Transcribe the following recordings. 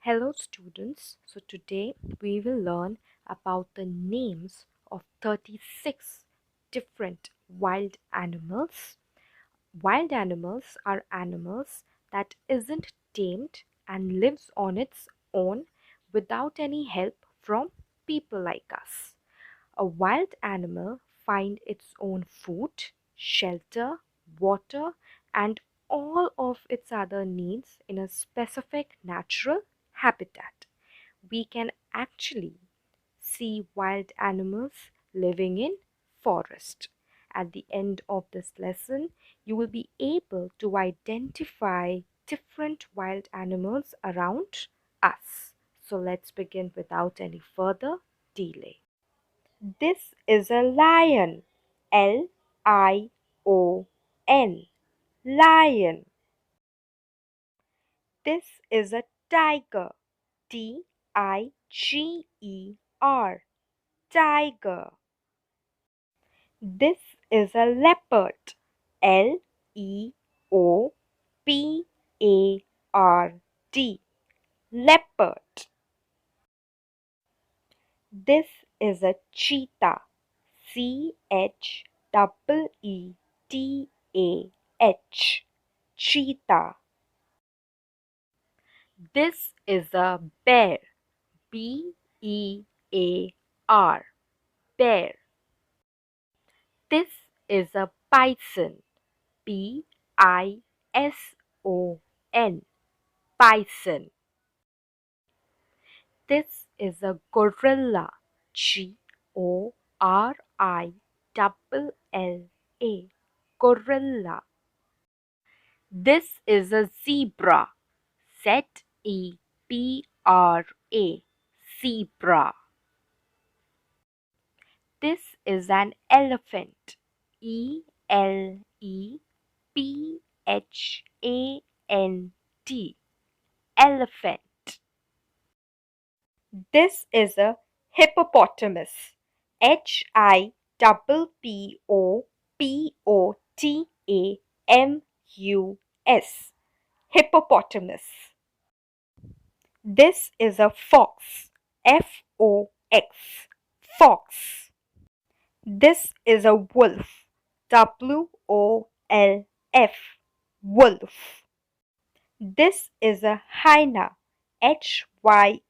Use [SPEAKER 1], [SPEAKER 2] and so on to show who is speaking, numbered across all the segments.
[SPEAKER 1] Hello students, so today we will learn about the names of 36 different wild animals. Wild animals are animals that isn't tamed and lives on its own without any help from people like us. A wild animal finds its own food, shelter, water, and all of its other needs in a specific natural habitat. We can actually see wild animals living in forest. At the end of this lesson, you will be able to identify different wild animals around us. So let's begin without any further delay. This is a lion. Lion. Lion. This is a tiger. Tiger. Tiger. This is a leopard. Leopard. Leopard. This is a cheetah. Cheetah. Cheetah. This is a bear. Bear. Bear. This is a bison. Bison. Bison. This is a gorilla. Gorilla. Gorilla. This is a zebra. Zebra. Zebra. This is an elephant. Elephant. Elephant. This is a hippopotamus. Hippopotamus. Hippopotamus. This is a fox. Fox. Fox. This is a wolf. Wolf. Wolf. This is a hyena. Hyena.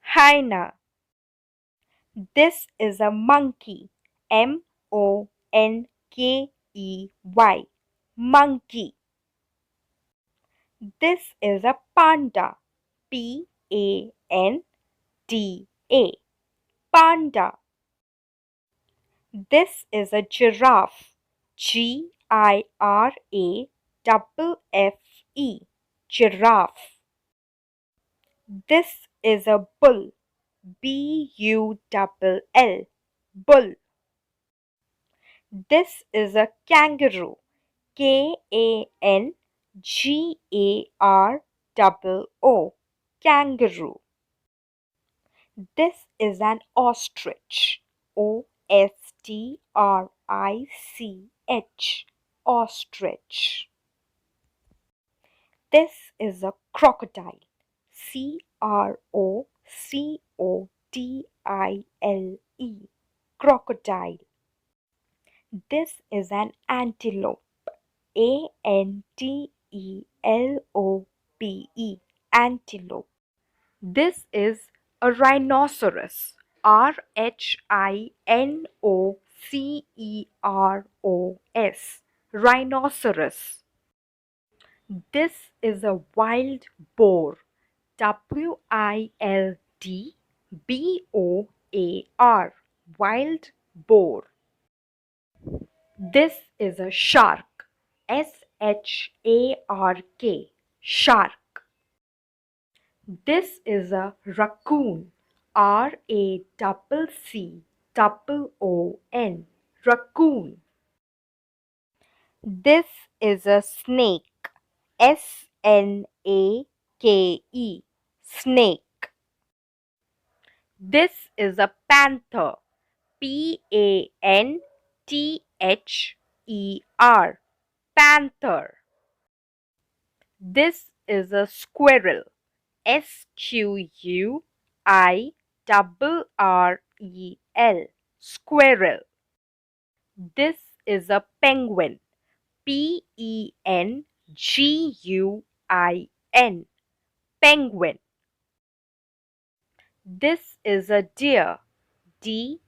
[SPEAKER 1] Hyena. This is a monkey. Monkey. Monkey. This is a panda. Panda. Panda. This is a giraffe. Giraffe. Giraffe. This is a bull. Bull. Bull. This is a kangaroo. Kangaroo. Kangaroo. This is an ostrich. Ostrich. Ostrich. This is a crocodile. Crocodile. Crocodile. This is an antelope. Antelope. Antelope. This is a rhinoceros. Rhinoceros. Rhinoceros. This is a wild boar. Wildboar. Wild boar. This is a shark. Shark. Shark. This is a raccoon. Raccoon. Raccoon. This is a snake. Snake. Snake. This is a panther. Panther. Panther. This is a squirrel. Squirrel. Squirrel. This is a penguin. Penguin. Penguin. This is a deer. Deer.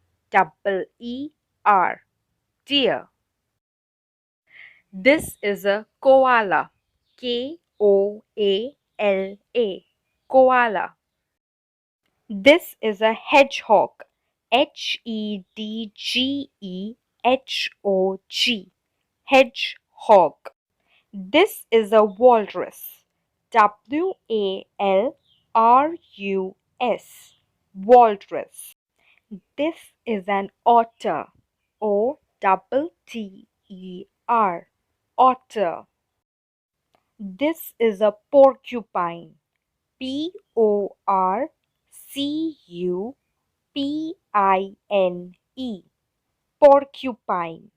[SPEAKER 1] Deer. This is a koala. Koala. Koala. This is a hedgehog. Hedgehog. Hedgehog. This is a walrus. Walrus. Walrus. This is an otter. Otter. Otter. This is a porcupine. Porcupine. Porcupine.